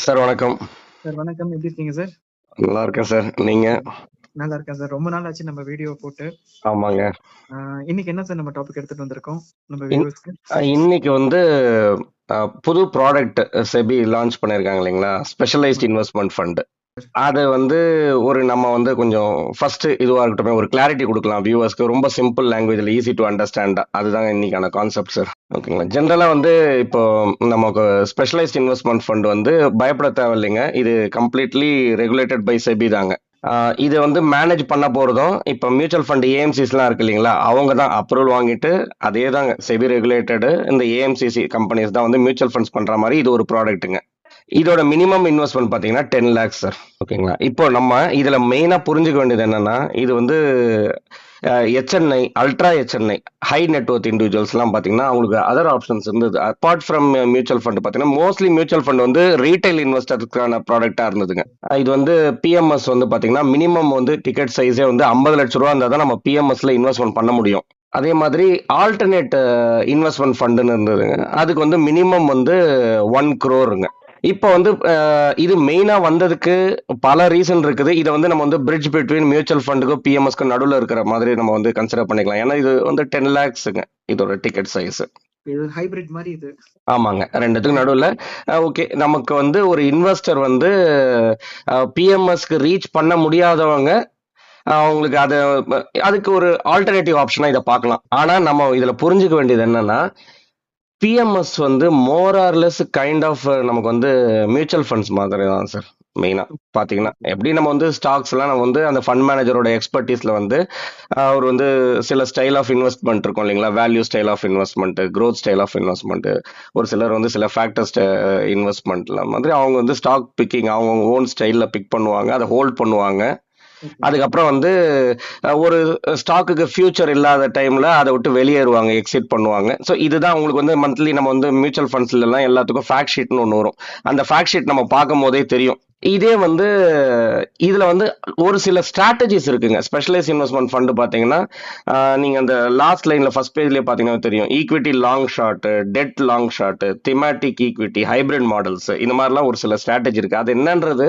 Sir வணக்கம். Sir வணக்கம். எப்படி இருக்கீங்க சார்? நல்லா இருக்கேன் சார். நீங்க? நல்லா இருக்கேன் சார். ரொம்ப நாள் ஆச்சு நம்ம வீடியோ போட்டு. ஆமாங்க. இன்னைக்கு என்ன சார் நம்ம டாபிக் எடுத்துட்டு வந்திருக்கோம் நம்ம இன் வியூவர்ஸ்க்கு? இன்னைக்கு வந்து புது ப்ராடக்ட் செபி லான்ச் பண்ணியிருக்காங்க இல்லைங்களா? ஸ்பெஷலைஸ்ட் ஆமாம் இன்வெஸ்ட்மென்ட் ஃபண்ட். சார். அது வந்து நம்ம வந்து கொஞ்சம் ஃபர்ஸ்ட் இதுவா இருக்கட்டும், ஒரு கிளாரிட்டி குடுக்கலாம் வியூவர்ஸ்க்கு. ரொம்ப சிம்பிள் லாங்குவேஜ்ல ஈஸி டு அண்டர்ஸ்டாண்ட். அதுதாங்க இன்னைக்கான கான்செப்ட் சார். ஓகேங்களா? ஜெனரலா வந்து இப்போ நமக்கு ஸ்பெஷலைஸ்ட் இன்வெஸ்ட்மென்ட் ஃபண்ட் வந்து பயப்பட தேவையில்லைங்க. இது கம்ப்ளீட்லி ரெகுலேட்டட் பை செபி தாங்க. இது வந்து மேனேஜ் பண்ண போறதும் இப்போ மியூச்சுவல் ஃபண்ட் ஏஎம்சிஸ்லாம் இருக்கு இல்லைங்களா, அவங்க தான் அப்ரூவல் வாங்கிட்டு அதே தாங்க செபி ரெகுலேட்டடு இந்த ஏஎம்சிசி கம்பெனிஸ் தான் வந்து மியூச்சுவல் ஃபண்ட்ஸ் பண்ற மாதிரி இது ஒரு ப்ராடக்ட்டுங்க. இதோட மினிமம் இன்வெஸ்ட்மெண்ட் பாத்தீங்கன்னா 10 lakhs சார். ஓகேங்களா? இப்போ நம்ம இதுல மெயினா புரிஞ்சுக்க வேண்டியது என்னன்னா, இது வந்து HNI, ultra HNI, high net worth individuals எல்லாம் பாத்தீங்கன்னா அவங்களுக்கு அதர் ஆப்ஷன்ஸ் இருந்தது. அப்பார்ட் ஃப்ரம் மியூச்சுவல் ஃபண்ட் பாத்தீங்கன்னா மோஸ்ட்லி மியூச்சுவல் ஃபண்ட் வந்து ரீட்டைல் இன்வெஸ்டருக்கான ப்ராடக்டா இருந்ததுங்க. இது வந்து பிஎம்எஸ் வந்து பாத்தீங்கன்னா மினிமம் வந்து டிக்கெட் சைஸே வந்து 50 லட்சம் ரூபா இருந்தா தான் நம்ம பிஎம்எஸ்ல இன்வெஸ்ட்மெண்ட் பண்ண முடியும். அதே மாதிரி ஆல்டர்னேட் இன்வெஸ்ட்மெண்ட் ஃபண்டுன்னு இருந்ததுங்க. அதுக்கு வந்து மினிமம் வந்து 1 crore. இப்போ வந்து இது மெயினா வந்ததுக்கு பல ரீசன் இருக்குது. இதை வந்து நம்ம வந்து பிரிட்ஜ் பிட்வீன் மியூச்சுவல் ஃபண்டுக்கும் பிஎம்எஸ்க்கும் நடுவில் இருக்கிற மாதிரி நம்ம வந்து கன்சிடர் பண்ணிக்கலாம். ஏன்னா இது வந்து 10 lakhsங்க இதோட டிக்கெட் சைஸ். இது ஹைபிரிட் மாதிரி இது. ஆமாங்க, ரெண்டுத்துக்கும் நடுவில். ஓகே, நமக்கு வந்து ஒரு இன்வெஸ்டர் வந்து பிஎம்எஸ்க்கு ரீச் பண்ண முடியாதவங்க அவங்களுக்கு அதுக்கு ஒரு ஆல்டர்னேட்டிவ் ஆப்ஷனா இதை பார்க்கலாம். ஆனா நம்ம இதுல புரிஞ்சுக்க வேண்டியது என்னன்னா, பிஎம்எஸ் வந்து மோர் ஆர்லெஸ் கைண்ட் ஆஃப் நமக்கு வந்து மியூச்சுவல் ஃபண்ட்ஸ் மாதிரி தான் சார். மெயினா பாத்தீங்கன்னா எப்படி நம்ம வந்து ஸ்டாக்ஸ் எல்லாம் நம்ம வந்து அந்த ஃபண்ட் மேனேஜரோட எக்ஸ்பர்டீஸ்ல வந்து அவர் வந்து சில ஸ்டைல் ஆஃப் இன்வெஸ்ட்மெண்ட் இருக்கும் இல்லைங்களா, value style of investment, growth style of investment, ஒரு சிலர் வந்து சில ஃபேக்டர்ஸ் இன்வெஸ்ட்மெண்ட்ல மாதிரி அவங்க வந்து ஸ்டாக் பிக்கிங் அவங்க ஓன் ஸ்டைல்ல பிக் பண்ணுவாங்க, அதை ஹோல்ட் பண்ணுவாங்க. அதுக்கப்புறம் வந்து ஒரு ஸ்டாக்குக்கு ஃபியூச்சர் இல்லாத டைம்ல அதை விட்டு வெளியேறுவாங்க, எக்ஸிட் பண்ணுவாங்க. ஸோ இதுதான் உங்களுக்கு வந்து மந்த்லி நம்ம வந்து மியூச்சுவல் ஃபண்ட்ஸ்ல எல்லாம் எல்லாத்துக்கும் ஃபேக்ட் ஷீட்னு ஒன்று வரும். அந்த ஃபேக்ட் ஷீட் நம்ம பார்க்கும் போதே தெரியும். இதே வந்து இதுல வந்து ஒரு சில ஸ்ட்ராட்டஜிஸ் இருக்குங்க. ஸ்பெஷலைஸ் இன்வெஸ்ட்மெண்ட் ஃபண்ட் பாத்தீங்கன்னா நீங்க அந்த லாஸ்ட் லைன்ல ஃபர்ஸ்ட் பேஜ்லயே பாத்தீங்கன்னா தெரியும். Equity long short, debt long short, thematic equity, hybrid models, இந்த மாதிரிலாம் ஒரு சில ஸ்ட்ராட்டஜி இருக்கு. அது என்னன்றது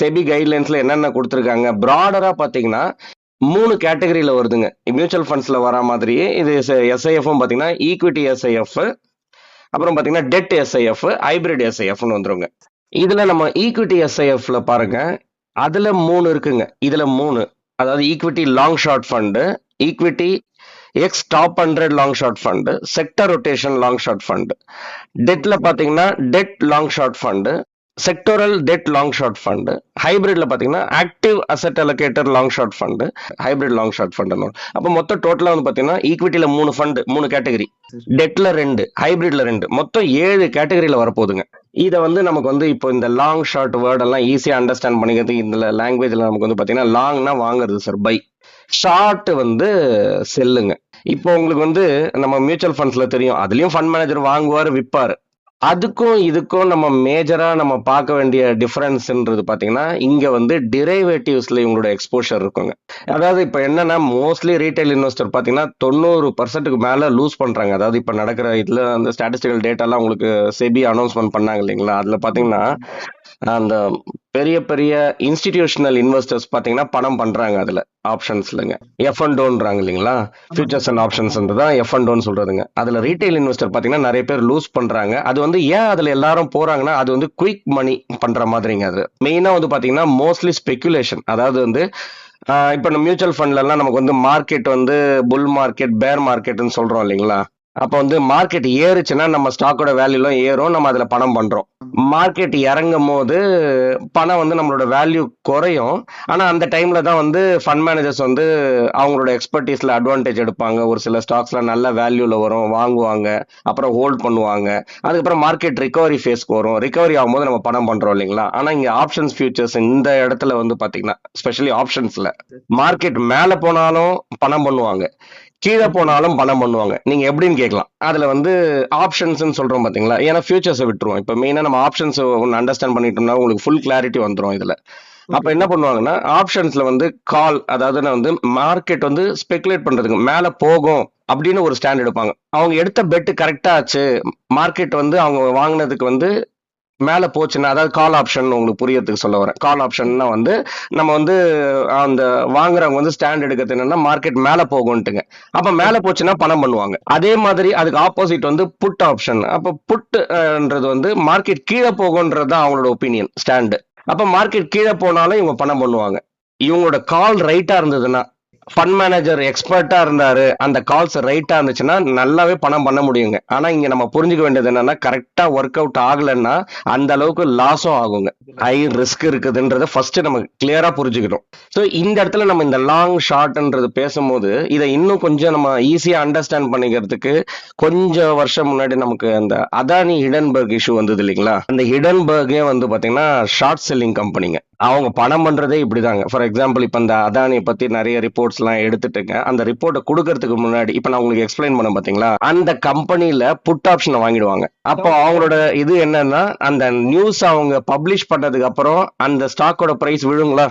செபி கைட்லைன்ஸ்ல என்னென்ன கொடுத்துருக்காங்க ப்ராடரா பாத்தீங்கன்னா 3 கேட்டகரியில வருதுங்க. மியூச்சுவல் ஃபண்ட்ஸ்ல வர மாதிரியே இது எஸ்ஐஎஃப்பும் பாத்தீங்கன்னா ஈக்விட்டி எஸ்ஐஎஃப், அப்புறம் பாத்தீங்கன்னா டெட் எஸ்ஐஎஃப், ஹைபிரிட் எஸ்ஐஎஃப்னு வந்துருங்க. இதுல நம்ம ஈக்விட்டி எஸ்ஐஎஃப்ல பாருங்க, அதுல 3 இருக்குங்க. இதுல 3, அதாவது equity long short fund, equity ex top 100 long short fund, sector rotation long short fund. டெட்ல பாத்தீங்கன்னா debt long short fund, sectoral debt long short fund. ஹைபிரிட்ல பாத்தீங்கன்னா active asset allocator long short fund, hybrid long short fund. அப்போ மொத்தம் டோட்டலா வந்து பாத்தீங்கன்னா ஈக்விட்டில 3 fund, 3 category, டெட்ல 2, ஹைபிரிட்ல 2, மொத்தம் 7 கேட்டகரியில வரப்போகுதுங்க. இதை வந்து நமக்கு வந்து இப்போ இந்த லாங் ஷார்ட் வேர்ட் எல்லாம் ஈஸியா அண்டர்ஸ்டாண்ட் பண்ணிக்கிறது இந்த லாங்குவேஜ்ல நமக்கு வந்து பாத்தீங்கன்னா லாங்னா வாங்குறது சார், பை. ஷார்ட் வந்து செல்லுங்க. இப்போ உங்களுக்கு வந்து நம்ம மியூச்சுவல் ஃபண்ட்ஸ்ல தெரியும், அதுலயும் ஃபண்ட் மேனேஜர் வாங்குவாரு விற்பாரு. அதுக்கும் இதுக்கும் நம்ம மேஜரா நம்ம பார்க்க வேண்டிய டிஃபரன்ஸ்ன்றது பாத்தீங்கன்னா இங்க வந்து டிரைவேட்டிவ்ஸ்ல இவங்களோட எக்ஸ்போஷர் இருக்குங்க. அதாவது இப்ப என்னன்னா மோஸ்ட்லி ரீட்டைல் இன்வெஸ்டர் பாத்தீங்கன்னா 90% மேல லூஸ் பண்றாங்க. அதாவது இப்ப நடக்கிற இதுல அந்த ஸ்டாட்டிஸ்டிக்கல் டேட்டா எல்லாம் உங்களுக்கு செபி அனௌன்ஸ்மெண்ட் பண்ணாங்க இல்லைங்களா, அதுல பாத்தீங்கன்னா அந்த பெரிய பெரிய இன்ஸ்டிடியூஷனல் இன்வெஸ்டர்ஸ் பாத்தீங்கன்னா பணம் பண்றாங்க அதுல ஆப்ஷன்ஸ்லங்க. எஃப் அண்ட் டோன்றாங்க இல்லைங்களா, ஃபியூச்சர்ஸ் அண்ட் ஆப்ஷன்ஸ்ன்றதான் எஃப் அண்ட் டோன் சொல்றதுங்க. அதுல ரீட்டைல் இன்வெஸ்டர் பாத்தீங்கன்னா நிறைய பேர் லூஸ் பண்றாங்க. அது வந்து ஏன் அதுல எல்லாரும் போறாங்கன்னா அது வந்து குயிக் மணி பண்ற மாதிரிங்க. அது மெயினா வந்து பாத்தீங்கன்னா மோஸ்ட்லி ஸ்பெகுலேஷன். அதாவது வந்து இப்ப நம்ம மியூச்சுவல் ஃபண்ட்ல எல்லாம் நமக்கு வந்து மார்க்கெட் வந்து புல் மார்க்கெட், பேர் மார்க்கெட்னு சொல்றோம் இல்லைங்களா. அப்ப வந்து மார்க்கெட் ஏறுச்சுன்னா நம்ம ஸ்டாக்கோட வேல்யூ எல்லாம் ஏறும், நம்ம அதுல பணம் பண்றோம். மார்க்கெட் இறங்கும் போது பணம் வந்து நம்மளோட வேல்யூ குறையும். ஆனா அந்த டைம்ல தான் வந்து ஃபண்ட் மேனேஜர்ஸ் வந்து அவங்களோட எக்ஸ்பர்டீஸ்ல அட்வான்டேஜ் எடுப்பாங்க. ஒரு சில ஸ்டாக்ஸ்ல நல்ல வேல்யூல வரும், வாங்குவாங்க, அப்புறம் ஹோல்ட் பண்ணுவாங்க. அதுக்கப்புறம் மார்க்கெட் ரிகவரி ஃபேஸ்க்கு வரும், ரிகவரி ஆகும்போது நம்ம பணம் பண்றோம் இல்லைங்களா. ஆனா இங்க ஆப்ஷன்ஸ் ஃபியூச்சர்ஸ் இந்த இடத்துல வந்து பாத்தீங்கன்னா ஸ்பெஷலி ஆப்ஷன்ஸ்ல மார்க்கெட் மேல போனாலும் பணம் பண்ணுவாங்க, கீழே போனாலும் பணம் பண்ணுவாங்க. நீங்க எப்படின்னு கேட்கலாம். அதுல வந்து ஆப்ஷன்ஸ் சொல்றோம் பாத்தீங்களா, ஏன்னா ஃபியூச்சர்ஸை விட்டுருவோம். இப்ப மெயினா நம்ம ஆப்ஷன்ஸ் ஒன்னு அண்டர்ஸ்டாண்ட் பண்ணிட்டோம்னா உங்களுக்கு ஃபுல் கிளாரிட்டி வந்துடும் இதுல. அப்ப என்ன பண்ணுவாங்கன்னா ஆப்ஷன்ஸ்ல வந்து கால், அதாவது வந்து மார்க்கெட் வந்து ஸ்பெகுலேட் பண்றதுக்கு மேல போகும் அப்படின்னு ஒரு ஸ்டாண்ட் எடுப்பாங்க. அவங்க எடுத்த பெட் கரெக்டா ஆச்சு, மார்க்கெட் வந்து அவங்க வாங்கினதுக்கு வந்து மேல போச்சுன்னா, அதாவது கால் ஆப்ஷன் உங்களுக்கு புரியறதுக்கு சொல்ல வரேன். கால் ஆப்ஷன்னா வந்து நம்ம வந்து அந்த வாங்குறவங்க வந்து ஸ்டாண்ட் எடுக்கிறது என்னன்னா மார்க்கெட் மேல போகும்ட்டுங்க. அப்ப மேல போச்சுன்னா பணம் பண்ணுவாங்க. அதே மாதிரி அதுக்கு ஆப்போசிட் வந்து புட் ஆப்ஷன். அப்ப புட்ன்றது வந்து மார்க்கெட் கீழ போகும்ன்றது தான் அவங்களோட ஒப்பீனியன் ஸ்டாண்ட். அப்ப மார்க்கெட் கீழ போனாலும் இவங்க பணம் பண்ணுவாங்க. இவங்களோட கால் ரைட்டா இருந்ததுன்னா, ஃபண்ட் மேனேஜர் எக்ஸ்பர்ட்டா இருந்தாரு, அந்த கால்ஸ் ரைட்டா இருந்துச்சுன்னா நல்லாவே பணம் பண்ண முடியுங்க. ஆனா இங்க நம்ம புரிஞ்சுக்க வேண்டியது என்னன்னா கரெக்டா ஒர்க் அவுட் ஆகலைன்னா அந்த அளவுக்கு லாஸும் ஆகுங்க. ஹை ரிஸ்க் இருக்குதுன்றத ஃபர்ஸ்ட் நம்ம கிளியரா புரிஞ்சுக்கணும். ஸோ இந்த இடத்துல நம்ம இந்த லாங் ஷார்ட்ன்றது பேசும்போது இதை இன்னும் கொஞ்சம் நம்ம ஈஸியா அண்டர்ஸ்டாண்ட் பண்ணிக்கிறதுக்கு கொஞ்சம் வருஷம் முன்னாடி நமக்கு அந்த அதானி ஹிடன்பர்க் இஷ்யூ வந்தது இல்லைங்களா? அந்த ஹிடன்பர்கே வந்து பாத்தீங்கன்னா ஷார்ட் செல்லிங் கம்பெனிங்க. அவங்க பணம் பண்றதே இப்படிதாங்க. ஃபார் எக்ஸாம்பிள் இப்ப இந்த அதானி பத்தி நிறைய ரிப்போர்ட்ஸ் எல்லாம் எடுத்துட்டுங்க அந்த ரிப்போர்ட்டை கொடுக்கறதுக்கு முன்னாடி இப்ப நான் உங்களுக்கு எக்ஸ்பிளைன் பண்ண பாத்தீங்களா, அந்த கம்பெனில புட் ஆப்ஷனை வாங்கிடுவாங்க. அப்போ அவங்களோட இது என்னன்னா அந்த நியூஸ் அவங்க பப்ளிஷ் பண்ணதுக்கு அப்புறம் அந்த ஸ்டாக்கோட பிரைஸ் விழுங்களா,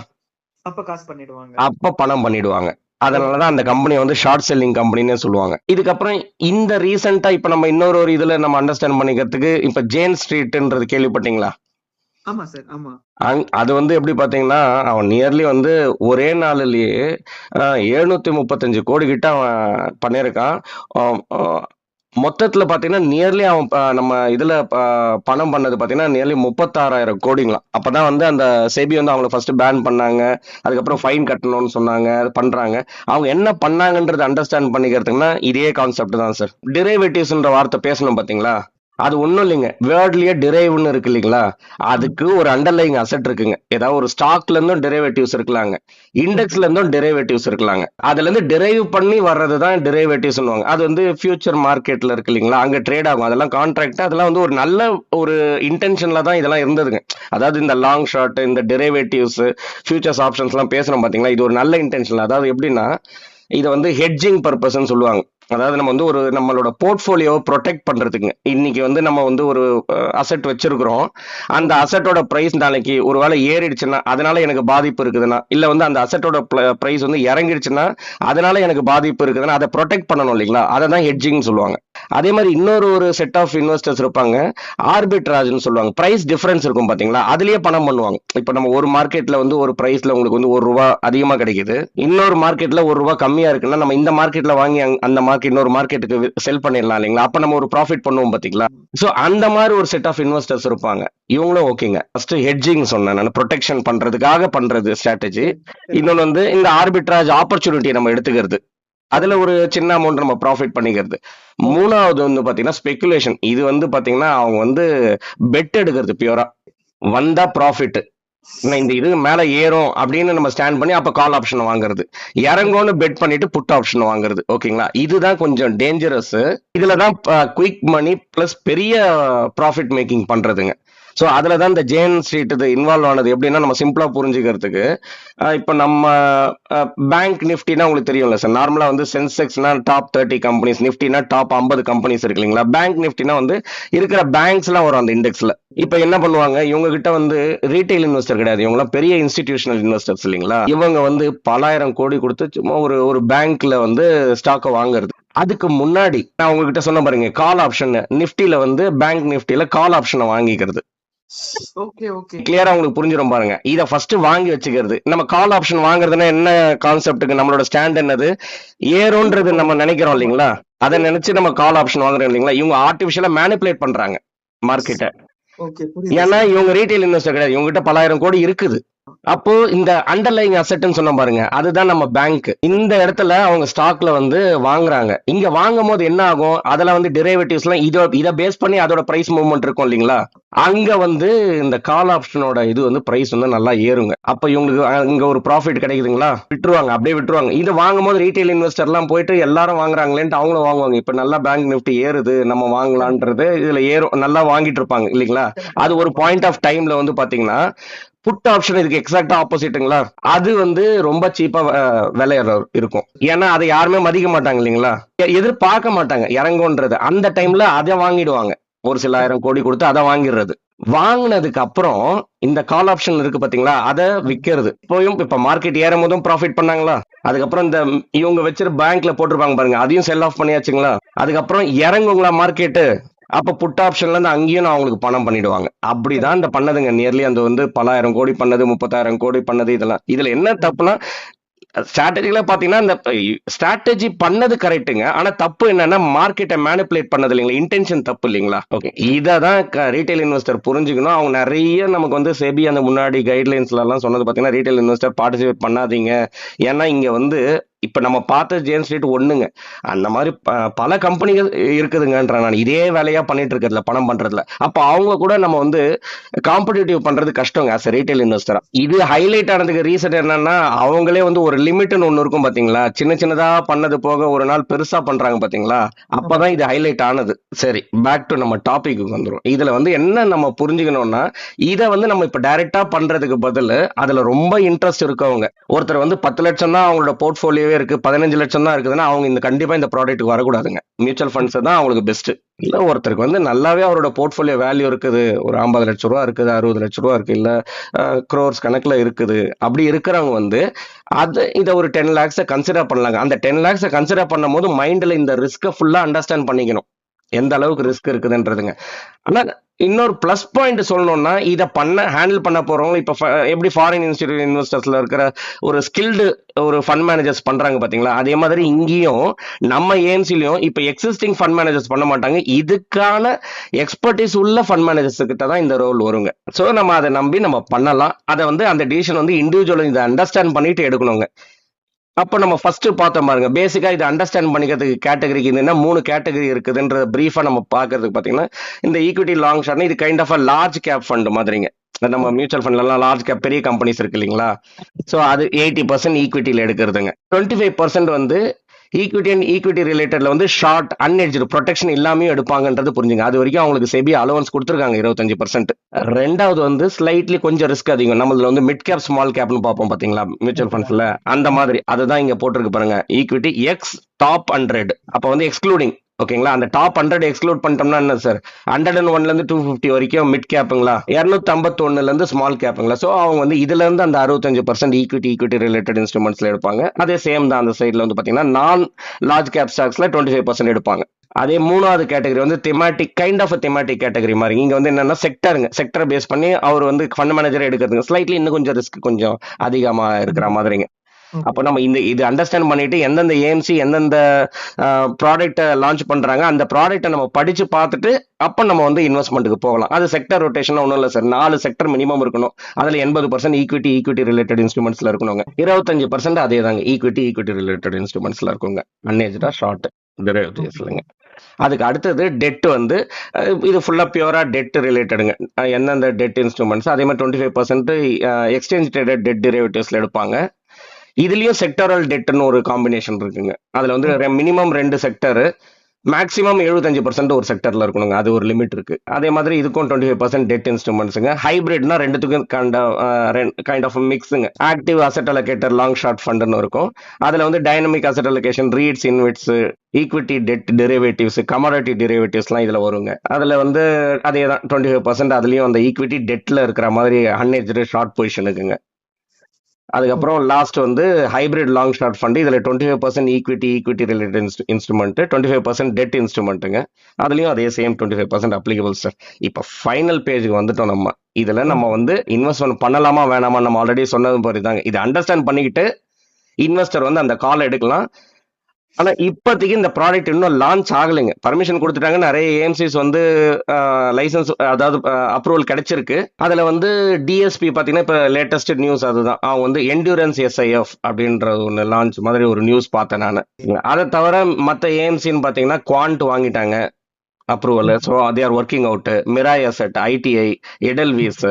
அப்ப காசு பண்ணிடுவாங்க. அப்ப பணம் பண்ணிடுவாங்க. அதனாலதான் அந்த கம்பெனி வந்து ஷார்ட் செல்லிங் கம்பெனின்னு சொல்லுவாங்க. இதுக்கப்புறம் இந்த ரீசெண்டா இப்ப நம்ம இன்னொரு இதுல நம்ம அண்டர்ஸ்டாண்ட் பண்ணிக்கிறதுக்கு இப்ப ஜேன் ஸ்ட்ரீட்ன்றது கேள்விப்பட்டீங்களா? ஆமா சார், ஆமா. அது வந்து எப்படி பாத்தீங்கன்னா அவன் நியர்லி வந்து ஒரே நாளிலேயே 735 கோடி கிட்ட அவன் பண்ணியிருக்கான். மொத்தத்துல பாத்தீங்கன்னா நியர்லி அவன் நம்ம இதுல பணம் பண்ணது பாத்தீங்கன்னா நியர்லி 36,000 கோடிங்களாம். அப்பதான் வந்து அந்த செபி வந்து அவங்களை ஃபர்ஸ்ட் பேன் பண்ணாங்க, அதுக்கப்புறம் ஃபைன் கட்டணும்னு சொன்னாங்க, பண்றாங்க. அவங்க என்ன பண்ணாங்கன்றது அண்டர்ஸ்டாண்ட் பண்ணிக்கிறதுக்குன்னா இதே கான்செப்ட் தான் சார். டிரைவேட்டிவ்ஸ்ன்ற வார்த்தை பேசணும் பாத்தீங்களா, அது ஒண்ணும் இல்லைங்க. வேர்ட்லயே டிரைவ்னு இருக்கு இல்லைங்களா, அதுக்கு ஒரு அண்டர்லைங் அசெட் இருக்குங்க. ஏதாவது ஒரு ஸ்டாக்ல இருந்தும் டெரிவேட்டிவ்ஸ் இருக்கலாங்க, இண்டெக்ஸ்ல இருந்தும் டெரிவேட்டிவ்ஸ் இருக்கலாங்க. அதுல இருந்து டிரைவ் பண்ணி வர்றதுதான் டெரிவேட்டிவ்ஸ். அது வந்து ஃபியூச்சர் மார்க்கெட்ல இருக்கு இல்லைங்களா, அங்க ட்ரேட் ஆகும். அதெல்லாம் கான்ட்ராக்ட், அதெல்லாம் வந்து ஒரு நல்ல ஒரு இன்டென்ஷன்ல தான் இதெல்லாம் இருந்ததுங்க. அதாவது இந்த லாங் ஷார்ட், இந்த டெரிவேட்டிவ்ஸ், ஃபியூச்சர்ஸ் ஆப்ஷன்ஸ் எல்லாம் பேசுறோம் பாத்தீங்களா, இது ஒரு நல்ல இன்டென்ஷன். அதாவது எப்படின்னா இதை வந்து ஹெட்ஜிங் பர்பஸ்ன்னு சொல்லுவாங்க. அதாவது நம்ம வந்து ஒரு நம்மளோட போர்ட்ஃபோலியோவை ப்ரொடெக்ட் பண்றதுக்கு இன்னைக்கு வந்து நம்ம வந்து ஒரு அசெட் வச்சிருக்கிறோம். அந்த அசெட்டோட பிரைஸ் நாளைக்கு ஒருவேளை ஏறிடுச்சுன்னா அதனால எனக்கு பாதிப்பு இருக்குதுன்னா, இல்ல வந்து அந்த அசெட்டோட பிரைஸ் வந்து இறங்கிடுச்சுன்னா அதனால எனக்கு பாதிப்பு இருக்குதுன்னா அதை ப்ரொடெக்ட் பண்ணணும் இல்லைங்களா, அதை தான் ஹெட்ஜிங் சொல்லுவாங்க. அதே மாதிரி இன்னொரு ஒரு செட் ஆஃப் இன்வெஸ்டர்ஸ் இருப்பாங்க, ஆர்பிட்ராஜ்னு சொல்லுவாங்க. பிரைஸ் டிஃபரன்ஸ் இருக்கும் பாத்தீங்களா, அதுலயே பணம் பண்ணுவாங்க. இப்ப நம்ம ஒரு மார்க்கெட்ல வந்து ஒரு பிரைஸ்ல உங்களுக்கு வந்து ₹1 அதிகமா கிடைக்குது, இன்னொரு மார்க்கெட்ல ₹1 கம்மியா இருக்குன்னா நம்ம இந்த மார்க்கெட்ல வாங்கி அந்த மார்க்கெட் இன்னொரு மார்க்கெட்டுக்கு செல் பண்ணிடலாம் இல்லைங்களா, அப்ப நம்ம ஒரு ப்ராஃபிட் பண்ணுவோம் பாத்தீங்களா. சோ அந்த மாதிரி ஒரு செட் ஆஃப் இன்வெஸ்டர்ஸ் இருப்பாங்க. இவங்களும் ஓகேங்க. ஃபர்ஸ்ட் ஹெட்ஜிங் சொன்னேன் நான், ப்ரொடெக்ஷன் பண்றதுக்காக பண்றது ஸ்ட்ராட்டஜி. இன்னொன்னு வந்து இந்த ஆர்பிட்ராஜ் ஆப்பர்ச்சுனிட்டி நம்ம எடுத்துக்கிறது, அதுல ஒரு சின்ன அமௌண்ட் நம்ம ப்ராஃபிட் பண்ணிக்கிறது. மூணாவது வந்து பாத்தீங்கன்னா ஸ்பெகுலேஷன். இது வந்து பாத்தீங்கன்னா அவங்க வந்து பெட் எடுக்கிறது, பியூரா வந்தா ப்ராஃபிட், இந்த இது மேல ஏறும் அப்படின்னு நம்ம ஸ்டாண்ட் பண்ணி அப்ப கால் ஆப்ஷன் வாங்குறது, இறங்கும்னு பெட் பண்ணிட்டு புட் ஆப்ஷன் வாங்குறது. ஓகேங்களா, இதுதான் கொஞ்சம் டேஞ்சரஸ். இதுலதான் குயிக் மணி பிளஸ் பெரிய ப்ராஃபிட் மேக்கிங் பண்றதுங்க. ஸோ அதில் தான் இந்த ஜேன் ஸ்ட்ரீட் இது இன்வால்வ் ஆனது. எப்படின்னா நம்ம சிம்பிளா புரிஞ்சுக்கிறதுக்கு, இப்போ நம்ம பேங்க் நிஃப்டினா உங்களுக்கு தெரியும்ல சார், நார்மலா வந்து சென்செக்ஸ்னா டாப் 30 கம்பெனிஸ், நிஃப்டினா டாப் 50 கம்பெனிஸ் இருக்கு இல்லைங்களா. பேங்க் நிஃப்டினா வந்து இருக்கிற பேங்க்ஸ் எல்லாம் வரும் அந்த இண்டெக்ஸ்ல. இப்ப என்ன பண்ணுவாங்க, இவங்க கிட்ட வந்து ரீட்டைல் இன்வெஸ்டர் கிடையாது, இவங்க எல்லாம் பெரிய இன்ஸ்டிடியூஷனல் இன்வெஸ்டர்ஸ் இல்லைங்களா. இவங்க வந்து பலாயிரம் கோடி கொடுத்து சும்மா ஒரு பேங்க்ல வந்து ஸ்டாக்கை வாங்குறது. அதுக்கு முன்னாடி நான் உங்ககிட்ட சொன்ன பாருங்க, கால் ஆப்ஷன் நிஃப்டில வந்து பேங்க் நிஃப்டில கால் ஆப்ஷனை வாங்கிக்கிறது. ஓகே ஓகே, கிளியரா உங்களுக்கு புரிஞ்சிடும் பாருங்க. இத ஃபர்ஸ்ட் வாங்கி வச்சுக்கிறது. நம்ம கால் ஆப்ஷன் வாங்குறதுன்னா என்ன கான்செப்ட்டுக்கு, நம்மளோட ஸ்டாண்ட் என்னது, ஏறும்ன்றது நம்ம நினைக்கிறோம் இல்லைங்களா, அதை நினைச்சு நம்ம கால் ஆப்ஷன் வாங்குறோம் இல்லைங்களா. இவங்க ஆர்டிபிஷியலா மேனிபுலேட் பண்றாங்க மார்க்கெட்டை. ஓகே, ஏன்னா இவங்க ரீட்டைல் இன்வெஸ்டர் கிடையாது, இவங்க கிட்ட பலாயிரம் கோடி இருக்குது. அப்போ இந்த அண்டர்லைங் அசெட்னு சொன்ன பாருங்க, அதுதான் நம்ம பேங்க். இந்த இடத்துல அவங்க ஸ்டாக்ல வந்து வாங்குறாங்க. இங்க வாங்கும் போது என்ன ஆகும், அதுல வந்து டெரிவேட்டிவ்ஸ் எல்லாம் இதை பேஸ் பண்ணி அதோட பிரைஸ் மூவ்மெண்ட் இருக்கும் இல்லைங்களா. அங்க வந்து இந்த கால் ஆப்ஷனோட இது வந்து பிரைஸ் வந்து நல்லா ஏறுங்க. அப்ப இவங்களுக்கு அங்க ஒரு ப்ராஃபிட் கிடைக்குதுங்களா, விட்டுருவாங்க, அப்படியே விட்டுருவாங்க. இது வாங்கும் போது ரீட்டைல் இன்வெஸ்டர் எல்லாம் போயிட்டு எல்லாரும் வாங்குறாங்களேன்ட்டு அவங்களும் வாங்குவாங்க. இப்ப நல்லா பேங்க் நிஃப்டி ஏறுது, நம்ம வாங்கலான்றது, இதுல ஏறும், நல்லா வாங்கிட்டு இருப்பாங்க இல்லைங்களா. அது ஒரு பாயிண்ட் ஆஃப் டைம்ல வந்து பாத்தீங்கன்னா புட் ஆப்ஷன் இதுக்கு எக்ஸாக்டா ஆப்போசிட்டுங்களா, அது வந்து ரொம்ப சீப்பா விலை இருக்கும். ஏன்னா அதை யாருமே மதிக்க மாட்டாங்க இல்லைங்களா, எதிர்பார்க்க மாட்டாங்க இறங்கும்ன்றது. அந்த டைம்ல அதை வாங்கிடுவாங்க, ஒரு சில ஆயிரம் கோடி கொடுத்து அதை வாங்கிடுறது. வாங்கினதுக்கு அப்புறம் இந்த கால் ஆப்ஷன் இருக்கு பாத்தீங்களா, அதை விற்கிறது. இப்ப மார்க்கெட் ஏறும் போதும் ப்ராஃபிட் பண்ணாங்களா, அதுக்கப்புறம் இந்த இவங்க வச்சிரு பேங்க்ல போட்டிருப்பாங்க பாருங்க, அதையும் செல் ஆஃப் பண்ணியாச்சுங்களா. அதுக்கப்புறம் இறங்குங்களா மார்க்கெட்டு, அப்ப புட் ஆப்ஷன்ல இருந்து அங்கேயும் நான் அவங்களுக்கு பணம் பண்ணிடுவாங்க. அப்படிதான் இந்த பண்ணதுங்க. நியர்லி அந்த வந்து பல ஆயிரம் கோடி பண்ணது, 30,000 கோடி பண்ணது இதெல்லாம். இதுல என்ன தப்புனா ஸ்ட்ராட்டஜில பாத்தீங்கன்னா இந்த ஸ்ட்ராட்டஜி பண்ணது கரெக்ட்டுங்க. ஆனா தப்பு என்னன்னா மார்க்கெட்டை மேனிப்புலேட் பண்ணது இல்லைங்களா, இன்டென்ஷன் தப்பு இல்லைங்களா. ஓகே, இததான் ரீட்டைல் இன்வெஸ்டர் புரிஞ்சுக்கணும். அவங்க நிறைய நமக்கு வந்து செபி அந்த முன்னாடி கைட்லைன்ஸ்ல எல்லாம் சொன்னது பாத்தீங்கன்னா ரீட்டைல் இன்வெஸ்டர் பார்ட்டிசிபேட் பண்ணாதீங்க. ஏன்னா இங்க வந்து இப்ப நம்ம பார்த்த ஜேம்ஸ் ஸ்ட்ரீட் ஒண்ணுங்க, அந்த மாதிரி பல கம்பெனிகள் இருக்குதுங்கன்ற நான் இதே வேலையா பண்ணிட்டு இருக்கிறதுல பணம் பண்றதுல. அப்ப அவங்க கூட நம்ம வந்து காம்படிட்டிவ் பண்றது கஷ்டங்க ஆஸ் ரீட்டைல் இன்வெஸ்டரா. இது ஹைலைட் ஆனதுக்கு ரீசன் என்னன்னா அவங்களே வந்து ஒரு லிமிட்னு ஒண்ணு இருக்கும் பாத்தீங்களா, சின்ன சின்னதா பண்ணது போக ஒரு நாள் பெருசா பண்றாங்க பாத்தீங்களா, அப்பதான் இது ஹைலைட் ஆனது. சரி, பேக் டு நம்ம டாபிக் வந்துரும். இதுல வந்து என்ன நம்ம புரிஞ்சுக்கணும்னா, இதை வந்து நம்ம இப்ப டைரக்டா பண்றதுக்கு பதில் அதுல ரொம்ப இன்ட்ரெஸ்ட் இருக்கவங்க, ஒருத்தர் வந்து 10 லட்சம் தான் அவங்களோட போர்ட்போலியோவே இருக்கு, 15 லட்சம் தான் இருக்குதுன்னா அவங்க இந்த கண்டிப்பா இந்த ப்ராடக்ட்டுக்கு வரக்கூடாதுங்க. மியூச்சுவல் ஃபண்ட்ஸ் தான் அவங்களுக்கு பெஸ்ட். இல்ல ஒருத்தருக்கு வந்து நல்லாவே அவரோட போர்ட்போலியோ வேல்யூ இருக்குது, ஒரு 50 லட்சம் ரூபா இருக்குது, 60 லட்சம் ரூபா இருக்கு, இல்ல க்ரோர்ஸ் கணக்குல இருக்குது, அப்படி இருக்கிறவங்க வந்து அது இதை ஒரு 10 லேக்ஸை கன்சிடர் பண்ணலாங்க. அந்த 10 லேக்ஸை கன்சிடர் பண்ணும் போது மைண்ட்ல இந்த ரிஸ்கை ஃபுல்லா அண்டர்ஸ்டாண்ட் பண்ணிக்கணும், எந்த அளவுக்கு ரிஸ்க் இருக்குதுன்றதுங்க. ஆனா இன்னொரு பிளஸ் பாயிண்ட் சொல்லணும்னா, இதை ஹேண்டில் பண்ண போறவங்க இப்ப எப்படி ஃபாரின் இன்ஸ்டிடியூட் இன்வெஸ்டர்ஸ்ல இருக்கிற ஒரு ஸ்கில்டு ஒரு ஃபண்ட் மேனேஜர்ஸ் பண்றாங்க பாத்தீங்களா, அதே மாதிரி இங்கேயும் நம்ம ஏஎம்சிலையும் இப்ப எக்ஸிஸ்டிங் ஃபண்ட் மேனேஜர்ஸ் பண்ண மாட்டாங்க, இதுக்கான எக்ஸ்பர்டீஸ் உள்ள ஃபண்ட் மேனேஜர்ஸ் கிட்ட தான் இந்த ரோல் வருங்க. சோ நம்ம அதை நம்பி நம்ம பண்ணலாம். அதை வந்து அந்த டிசிஷன் வந்து இண்டிவிஜுவல் இதை அண்டர்ஸ்டாண்ட் பண்ணிட்டு எடுக்கணுங்க. அப்போ நம்ம ஃபர்ஸ்ட் பார்த்தோம் பாருங்க, பேசிக்கா இதை அண்டர்ஸ்டாண்ட் பண்ணிக்கிறதுக்கு கேட்டகரிக்கு இதுன்னா 3 கேட்டகரி இருக்குதுன்ற பிரீஃபா நம்ம பார்க்கறதுக்கு பாத்தீங்கன்னா, இந்த ஈக்விட்டி லாங் ஷார்ட் இது kind of a large cap fund மாதிரிங்க. நம்ம மியூச்சுவல் ஃபண்ட்ல எல்லாம் லார்ஜ் கேப் பெரிய கம்பெனிஸ் இருக்கு இல்லைங்களா, சோ அது 80% ஈக்விட்டியில எடுக்கிறதுங்க. 25% வந்து ஈக்விட்டி அண்ட் ஈக்விட்டி ரிலேட்டட்ல வந்து ஷார்ட் அன்ஹெட்ஜ்டு ப்ரொடெக்ஷன் இல்லாமே எடுப்பாங்கன்றது புரிஞ்சுங்க. அது வரைக்கும் அவங்களுக்கு செபி அலவன்ஸ் கொடுத்துருக்காங்க 25%. ரெண்டாவது வந்து ஸ்லைட்லி கொஞ்சம் ரிஸ்க் அதிகம், நம்மள வந்து மிட் கேப் ஸ்மால் கேப்னு பார்ப்போம் பாத்தீங்களா மியூச்சுவல் ஃபண்ட்ஸ்ல, அந்த மாதிரி அதுதான் இங்க போட்டிருக்கு பாருங்க, ஈக்விட்டி எக்ஸ் டாப் 100. அப்ப வந்து எக்ஸ்க்ளூடிங், ஓகேங்களா. அந்த டாப் 100 எக்ஸ்க்ளூட் பண்ணிட்டோம்னா என்ன சார், 101ல இருந்து 250 வரைக்கும் மிட் கேப்புங்களா, 251ல இருந்து ஸ்மால் கேப்புங்களா. சோ அவங்க வந்து இதுல இருந்து அந்த 65% ஈக்விட்டி ரிலேட்டட் இன்ஸ்ட்ருமெண்ட்ஸ்ல எடுப்பாங்க. அதே சேம் தான் அந்த சைட்ல வந்து பாத்தீங்கன்னா நான் லார்ஜ் கேப் ஸ்டாக்ஸ்ல 25% எடுப்பாங்க. அதே மூணாவது கேட்டகரி வந்து தெமாட்டிக், கைண்ட் ஆஃப் தெமாட்டிக் கேட்டகரி மாதிரி. இங்க வந்து என்னன்னா செக்டர் பேஸ் பண்ணி அவர் வந்து ஃபண்ட் மேனேஜர் எடுக்கிறதுங்க ஸ்லைட்லி இன்னும் கொஞ்சம் ரிஸ்க் கொஞ்சம் அதிகமா இருக்கிற மாதிரிங்க. அப்போ நம்ம இது அண்டர்ஸ்டாண்ட் பண்ணிட்டு எந்தெந்த ஏஎம்சி எந்தெந்த ப்ராடக்ட்டை லான்ச் பண்றாங்க அந்த ப்ராடக்ட்டை நம்ம படிச்சு பார்த்துட்டு அப்போ நம்ம வந்து இன்வெஸ்ட்மெண்ட்டுக்கு போகலாம். அது செக்டர் ரொட்டேஷன் ஒன்றும் இல்லை சார், 4 செக்டர் மினிமம் இருக்கணும். அதுல 80% ஈக்விட்டி ரிலேட்டட் இன்ஸ்ட்ருமெண்ட்ஸ்ல இருக்கணுங்க. 25% அதே தாங்க ஈக்விட்டி ரிலேட்டட் இன்ஸ்ட்ருமெண்ட்ஸ்ல இருக்குங்க, அன்ஹெட்ஜ்டா ஷார்ட் டெரிவேட்டிவ்ஸ் இல்லைங்க. அதுக்கு அடுத்தது டெட் வந்து இது ஃபுல்லா பியூரா டெட் ரிலேட்டடுங்க. எந்தெந்த டெட் இன்ஸ்ட்ருமெண்ட்ஸ், அதே மாதிரி 25% எக்ஸ்சேஞ்ச் ட்ரேடட் டெட் டெரிவேட்டிவ்ஸ்ல எடுப்பாங்க. இதுலயும் செக்டரல் டெட்னு ஒரு காம்பினேஷன் இருக்குங்க. அதுல வந்து மினிமம் 2 செக்டர், மேக்ஸிமம் 75% ஒரு செக்டர்ல இருக்கணுங்க, அது ஒரு லிமிட் இருக்கு. அதே மாதிரி இதுக்கும் 25% டெட் இன்ஸ்ட்ருமெண்ட்ஸுங்க. ஹைபிரிட்னா ரெண்டுத்துக்கும் கைண்ட் ஆஃப் மிக்ஸுங்க. Active asset allocator long short ஃபண்ட்னு இருக்கும். அதுல வந்து dynamic asset allocation, REITs, InvITs, equity debt derivatives, commodity டெரிவேட்டிவ்ஸ்லாம் இதுல வருங்க. அதுல வந்து அதே தான் 25% அதுலயும் அந்த ஈக்விட்டி டெட்ல இருக்கிற மாதிரி அன்ஹெட்ஜ்டு ஷார்ட் பொசிஷன் இருக்குங்க. அதுக்கப்புறம் லாஸ்ட் வந்து ஹைபிரிட் லாங் ஷார்ட் ஃபண்ட், இதுல 25% ஈக்விட்டி ரிலேட்டட் இன்ஸ்ட்ருமெண்ட், 25% டெட் இன்ஸ்ட்ருமெண்ட்டுங்க. அதுலயும் அதே சேம் 25% அப்ளிகபிள் சார். இப்ப ஃபைனல் பேஜுக்கு வந்துட்டோம். நம்ம இதுல நம்ம வந்து இன்வெஸ்ட்மெண்ட் பண்ணலாமா வேணாமா நம்ம ஆல்ரெடி சொன்னது மாதிரி தாங்க. இதை அண்டர்ஸ்டாண்ட் பண்ணிக்கிட்டு இன்வெஸ்டர் வந்து அந்த கால் எடுக்கலாம். ஆனா இப்போதைக்கு இந்த ப்ராடக்ட் இன்னும் லான்ச் ஆகலைங்க. பர்மிஷன் கொடுத்துட்டாங்க, நிறைய ஏஎம்சிஸ் வந்து லைசன்ஸ் அதாவது அப்ரூவல் கிடைச்சிருக்கு. அதுல வந்து டிஎஸ்பி பாத்தீங்கன்னா இப்ப லேட்டஸ்ட் நியூஸ் அதுதான், அவங்க வந்து என்டூரன்ஸ் எஸ்ஐஎஃப் அப்படின்ற ஒன்று லான்ச் மாதிரி ஒரு நியூஸ் பார்த்தேன் நான். அதை தவிர மற்ற ஏஎம்சின்னு பாத்தீங்கன்னா குவாண்ட் வாங்கிட்டாங்க approval, so they are working out. Mirae Asset, ITI, Edelweiss,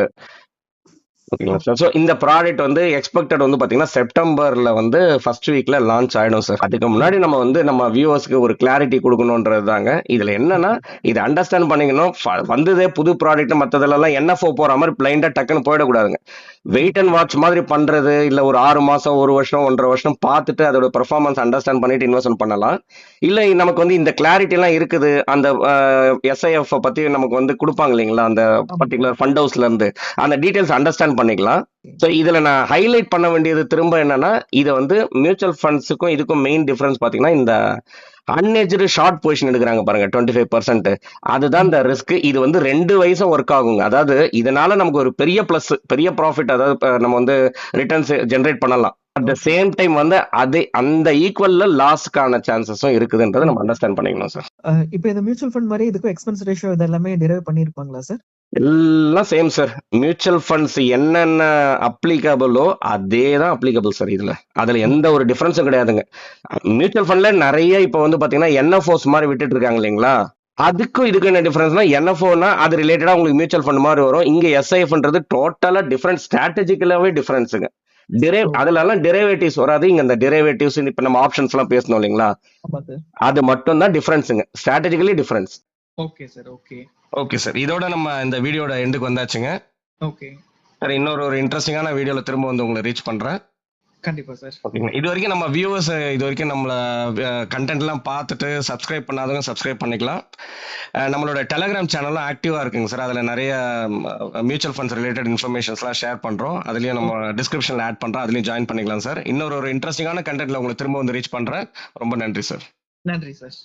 ஓகேங்களா சார். ஸோ இந்த ப்ராடக்ட் வந்து எக்ஸ்பெக்டட் வந்து பாத்தீங்கன்னா செப்டம்பர்ல வந்து ஃபர்ஸ்ட் வீக்ல லான்ச் ஆயிடும் சார். அதுக்கு முன்னாடி நம்ம வந்து நம்ம வியூவர்ஸ்க்கு ஒரு கிளாரிட்டி கொடுக்கணும்ன்றது தாங்க. இதுல என்னன்னா இதை அண்டர்ஸ்டாண்ட் பண்ணிக்கணும். வந்ததே புது ப்ராடக்ட், மற்றதுலாம் என்எஃப்ஓ போற மாதிரி பிளைண்டா டக்குன்னு போயிடக்கூடாதுங்க. வெயிட் அண்ட் வாட்ச் மாதிரி பண்றது, இல்ல ஒரு 6 மாசம் 1 வருஷம் 1.5 வருஷம் பார்த்துட்டு அதோட பெர்ஃபார்மன்ஸ் அண்டர்ஸ்டாண்ட் பண்ணிட்டு இன்வெஸ்ட்மெண்ட் பண்ணலாம். இல்ல நமக்கு வந்து இந்த கிளாரிட்டி எல்லாம் இருக்குது, அந்த எஸ்ஐஎஃப் பத்தி நமக்கு வந்து கொடுப்பாங்க இல்லைங்களா அந்த பர்டிகுலர் ஃபண்ட் ஹவுஸ்ல இருந்து, அந்த டீடைல்ஸ் அண்டர்ஸ்டாண்ட் பண்ணிக்கலாம். ஸோ இதுல நான் ஹைலைட் பண்ண வேண்டியது திரும்ப என்னன்னா, இதை வந்து மியூச்சுவல் ஃபண்ட்ஸுக்கும் இதுக்கும் மெயின் டிஃபரன்ஸ் பாத்தீங்கன்னா இந்த அன்ஹெட்ஜ்டு ஷார்ட் பொசிஷன் எடுக்கிறாங்க பாருங்க 25%, அதுதான் இந்த ரிஸ்க். இது வந்து 2 வயசும் ஒர்க் ஆகுங்க. அதாவது இதனால நமக்கு ஒரு பெரிய பிளஸ், பெரிய ப்ராஃபிட், அதாவது நம்ம வந்து ரிட்டர்ன்ஸ் ஜென்ரேட் பண்ணலாம். அட் த சேம் டைம் வந்து அதே அந்த ஈக்குவல்ல லாஸ்க்கான சான்சஸும் இருக்குதுன்றதை நம்ம அண்டர்ஸ்டாண்ட் பண்ணிக்கணும் சார். இப்போ இந்த மியூச்சுவல் ஃபண்ட் மாதிரி இதுக்கும் எக்ஸ்பென்ஸ் ரேஷியோ இது எல்லாமே டிரைவ் பண்ணிருப்பாங்களா சார்? எல்லாம் சேம் சார். மியூச்சுவல் ஃபண்ட்ஸ் என்னென்ன அப்ளிகபிளோ அதே தான் அப்ளிகபிள் சார். அதுல எந்த ஒரு டிஃபரன்ஸும் கிடையாதுங்க. மியூச்சுவல் ஃபண்ட்ல நிறைய இப்போ வந்து பாத்தீங்கன்னா என்எஃப்ஓஸ் மாதிரி விட்டுட்டு இருக்காங்க இல்லைங்களா? அதுக்கும் இதுக்கு என்ன டிஃபரன்ஸ்னா, என்எஃப்ஓனா அது ரிலேட்டடா உங்களுக்கு மியூச்சுவல் ஃபண்ட் மாதிரி வரும். இங்க எஸ்ஐஎஃப்ன்றது டோட்டலா டிஃபரன்ஸ், ஸ்ட்ராட்டஜிக்கலாவே டிஃபரன்ஸுங்க. அதுல எல்லாம் டெரிவேட்டிவ்ஸ் வராது. இங்க இந்த டெரிவேட்டிவ்ஸ் இப்ப நம்ம ஆப்ஷன்ஸ் எல்லாம் பேசணும் இல்லைங்களா? ஆமா சார். அது மட்டும் தான் டிஃபரன்ஸுங்க, strategically difference. Okay sir. Okay okay sir, இதோட நம்ம இந்த வீடியோட எண்டுக்கு வந்தாச்சுங்க. ஓகே சார், இன்னொரு இன்ட்ரெஸ்டிங்கான வீடியோல திரும்ப வந்து உங்களை ரீச் பண்றேன். கண்டிப்பா சார். ஓகேங்களா? இது வரைக்கும் நம்ம வியூவர்ஸ் இது வரைக்கும் நம்மள கண்டென்ட் எல்லாம் பார்த்துட்டு சப்ஸ்கிரைப் பண்ணாதவங்க சப்ஸ்கிரைப் பண்ணிக்கலாம். நம்மளோட டெலகிராம் சேனலும் ஆக்டிவா இருக்குங்க சார். அதுல நிறைய மியூச்சுவல் ஃபண்ட்ஸ் ரிலேட்டட் இன்ஃபர்மேஷன்ஸ்லாம் ஷேர் பண்றோம். அதுலயும் நம்ம டிஸ்கிரிப்ஷன்ல ஆட் பண்றோம், அதுலயும் ஜாயின் பண்ணிக்கலாம் சார். இன்னொரு இன்ட்ரெஸ்டிங்கான கண்டென்ட்ல உங்களை திரும்ப வந்து ரீச் பண்றேன். ரொம்ப நன்றி சார். நன்றி சார்.